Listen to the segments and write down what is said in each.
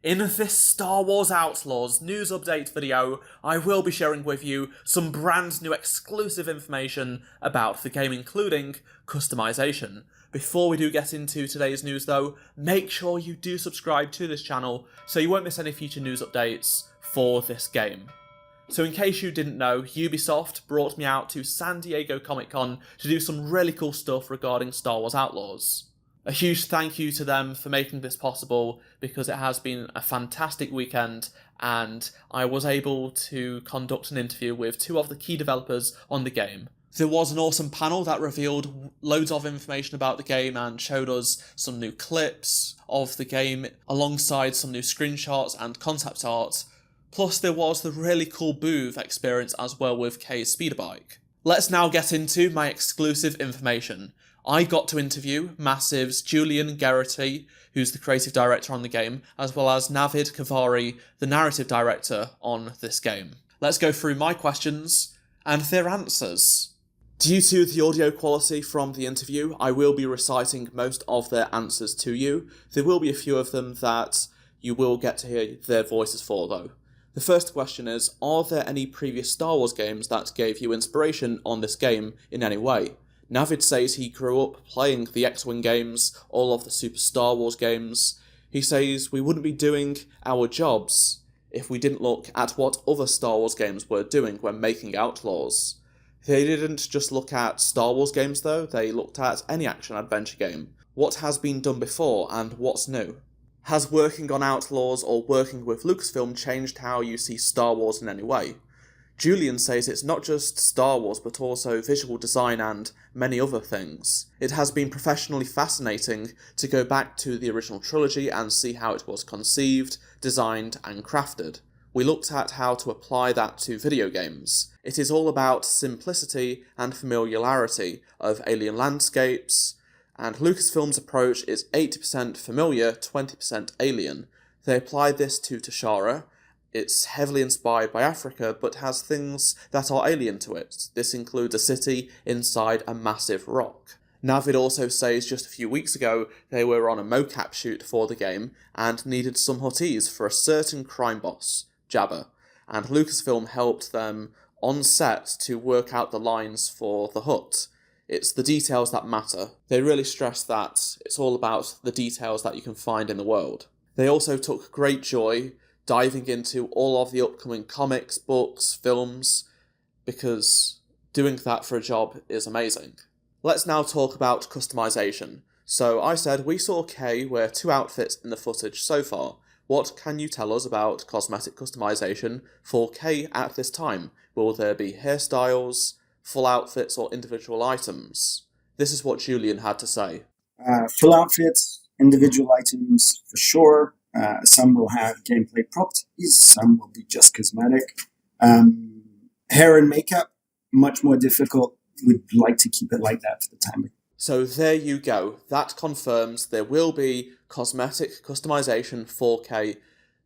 In this Star Wars Outlaws news update video, I will be sharing with you some brand new exclusive information about the game, including customization. Before we do get into today's news though, make sure you do subscribe to this channel so you won't miss any future news updates for this game. So in case you didn't know, Ubisoft brought me out to San Diego Comic-Con to do some really cool stuff regarding Star Wars Outlaws. A huge thank you to them for making this possible, because it has been a fantastic weekend and I was able to conduct an interview with two of the key developers on the game. There was an awesome panel that revealed loads of information about the game and showed us some new clips of the game alongside some new screenshots and concept art. Plus there was the really cool booth experience as well with Kay's speeder bike. Let's now get into my exclusive information. I got to interview Massive's Julian Geraghty, who's the creative director on the game, as well as Navid Kavari, the narrative director on this game. Let's go through my questions and their answers. Due to the audio quality from the interview, I will be reciting most of their answers to you. There will be a few of them that you will get to hear their voices for though. The first question is, are there any previous Star Wars games that gave you inspiration on this game in any way? Navid says he grew up playing the X-Wing games, all of the Super Star Wars games. He says we wouldn't be doing our jobs if we didn't look at what other Star Wars games were doing when making Outlaws. They didn't just look at Star Wars games though, they looked at any action-adventure game. What has been done before and what's new? Has working on Outlaws or working with Lucasfilm changed how you see Star Wars in any way? Julian says it's not just Star Wars but also visual design and many other things. It has been professionally fascinating to go back to the original trilogy and see how it was conceived, designed and crafted. We looked at how to apply that to video games. It is all about simplicity and familiarity of alien landscapes, and Lucasfilm's approach is 80% familiar, 20% alien. They applied this to Tashara. It's heavily inspired by Africa, but has things that are alien to it. This includes a city inside a massive rock. Navid also says just a few weeks ago they were on a mocap shoot for the game and needed some hutties for a certain crime boss, Jabba, and Lucasfilm helped them on set to work out the lines for the hut. It's the details that matter. They really stress that it's all about the details that you can find in the world. They also took great joy diving into all of the upcoming comics, books, films, because doing that for a job is amazing. Let's now talk about customization. So I said we saw Kay wear 2 outfits in the footage so far. What can you tell us about cosmetic customization for Kay at this time? Will there be hairstyles, full outfits or individual items? This is what Julian had to say. Full outfits, individual items for sure. Some will have gameplay properties, some will be just cosmetic. Hair and makeup, much more difficult. We'd like to keep it like that for the time being. So there you go. That confirms there will be cosmetic customization 4K.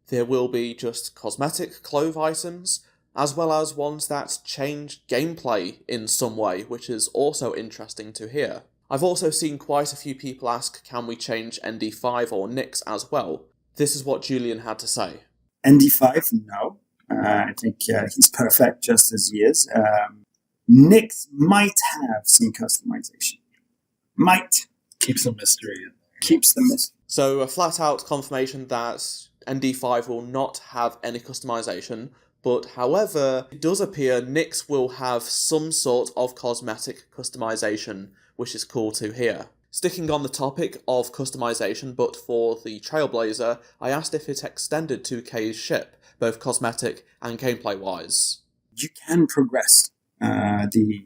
There will be just cosmetic clothes items, as well as ones that change gameplay in some way, which is also interesting to hear. I've also seen quite a few people ask, can we change ND5 or Nix as well? This is what Julian had to say. ND5, no. I think he's perfect just as he is. Nix might have some customization. Might. Keeps the mystery in there. Keeps the mystery. So a flat-out confirmation that ND5 will not have any customization, but however, it does appear Nix will have some sort of cosmetic customization, which is cool to hear. Sticking on the topic of customization, but for the Trailblazer, I asked if it extended to Kay's ship, both cosmetic and gameplay-wise. You can progress the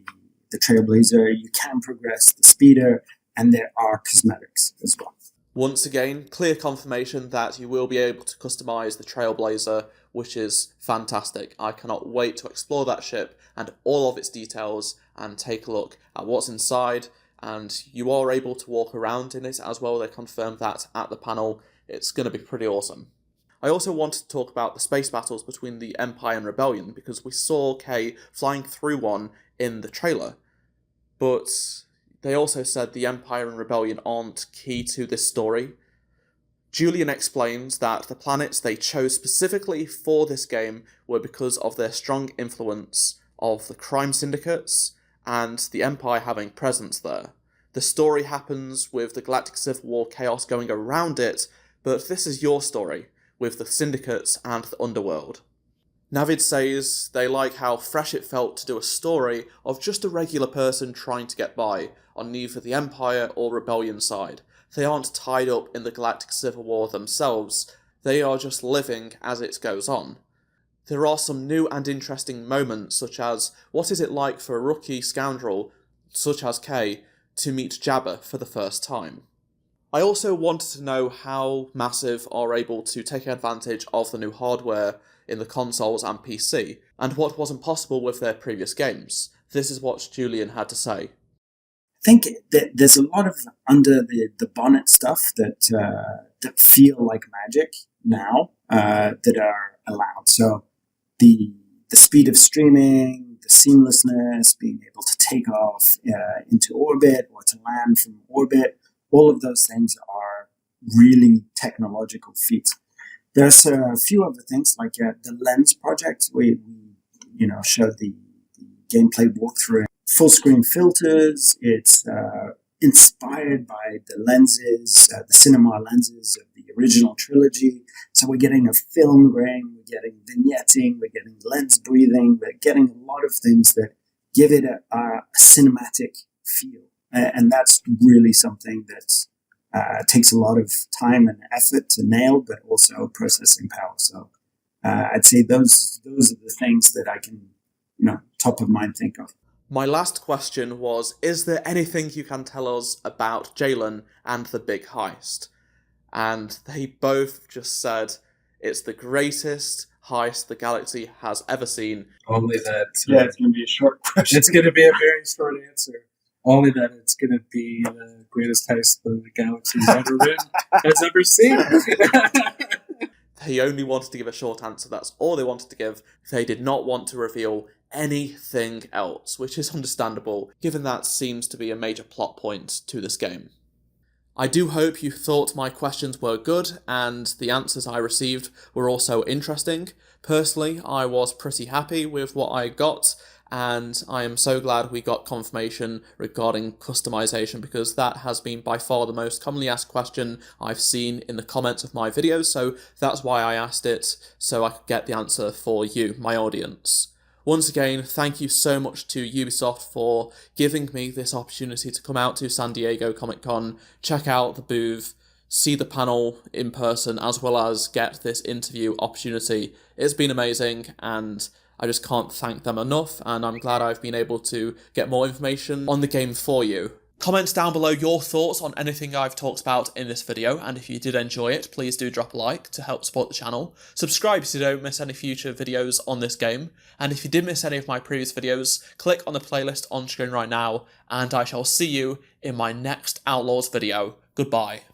Trailblazer, you can progress the speeder, and there are cosmetics as well. Once again, clear confirmation that you will be able to customize the Trailblazer, which is fantastic. I cannot wait to explore that ship and all of its details and take a look at what's inside, and you are able to walk around in it as well. They confirmed that at the panel. It's going to be pretty awesome. I also wanted to talk about the space battles between the Empire and Rebellion, because we saw Kay flying through one in the trailer. But they also said the Empire and Rebellion aren't key to this story. Julian explains that the planets they chose specifically for this game were because of their strong influence of the crime syndicates and the Empire having presence there. The story happens with the Galactic Civil War chaos going around it, but this is your story, with the syndicates and the underworld. Navid says they like how fresh it felt to do a story of just a regular person trying to get by on neither the Empire or Rebellion side. They aren't tied up in the Galactic Civil War themselves, they are just living as it goes on. There are some new and interesting moments, such as what is it like for a rookie scoundrel, such as Kay, to meet Jabba for the first time. I also wanted to know how Massive are able to take advantage of the new hardware in the consoles and PC, and what wasn't possible with their previous games. This is what Julian had to say. I think that there's a lot of under the bonnet stuff that feel like magic now that are allowed. So the speed of streaming, the seamlessness, being able to take off into orbit or to land from orbit, all of those things are really technological feats. There's a few other things like the Lens project. We showed the gameplay walkthrough. Full screen filters. It's inspired by the lenses, the cinema lenses of the original trilogy. So we're getting a film grain, we're getting vignetting, we're getting lens breathing, we're getting a lot of things that give it a cinematic feel. And that's really something that takes a lot of time and effort to nail, but also processing power. So I'd say those are the things that I can, top of mind think of. My last question was, is there anything you can tell us about Jalen and the big heist? And they both just said, it's the greatest heist the galaxy has ever seen. Only that... Yeah, it's going to be a short question. It's going to be a very short answer. Only that it's going to be the greatest heist the galaxy's has ever seen. They only wanted to give a short answer, that's all they wanted to give. They did not want to reveal anything else, which is understandable, given that seems to be a major plot point to this game. I do hope you thought my questions were good, and the answers I received were also interesting. Personally, I was pretty happy with what I got, and I am so glad we got confirmation regarding customization, because that has been by far the most commonly asked question I've seen in the comments of my videos, so that's why I asked it, so I could get the answer for you, my audience. Once again, thank you so much to Ubisoft for giving me this opportunity to come out to San Diego Comic-Con, check out the booth, see the panel in person, as well as get this interview opportunity. It's been amazing, and I just can't thank them enough, and I'm glad I've been able to get more information on the game for you. Comment down below your thoughts on anything I've talked about in this video, and if you did enjoy it, please do drop a like to help support the channel. Subscribe so you don't miss any future videos on this game, and if you did miss any of my previous videos, click on the playlist on screen right now, and I shall see you in my next Outlaws video. Goodbye.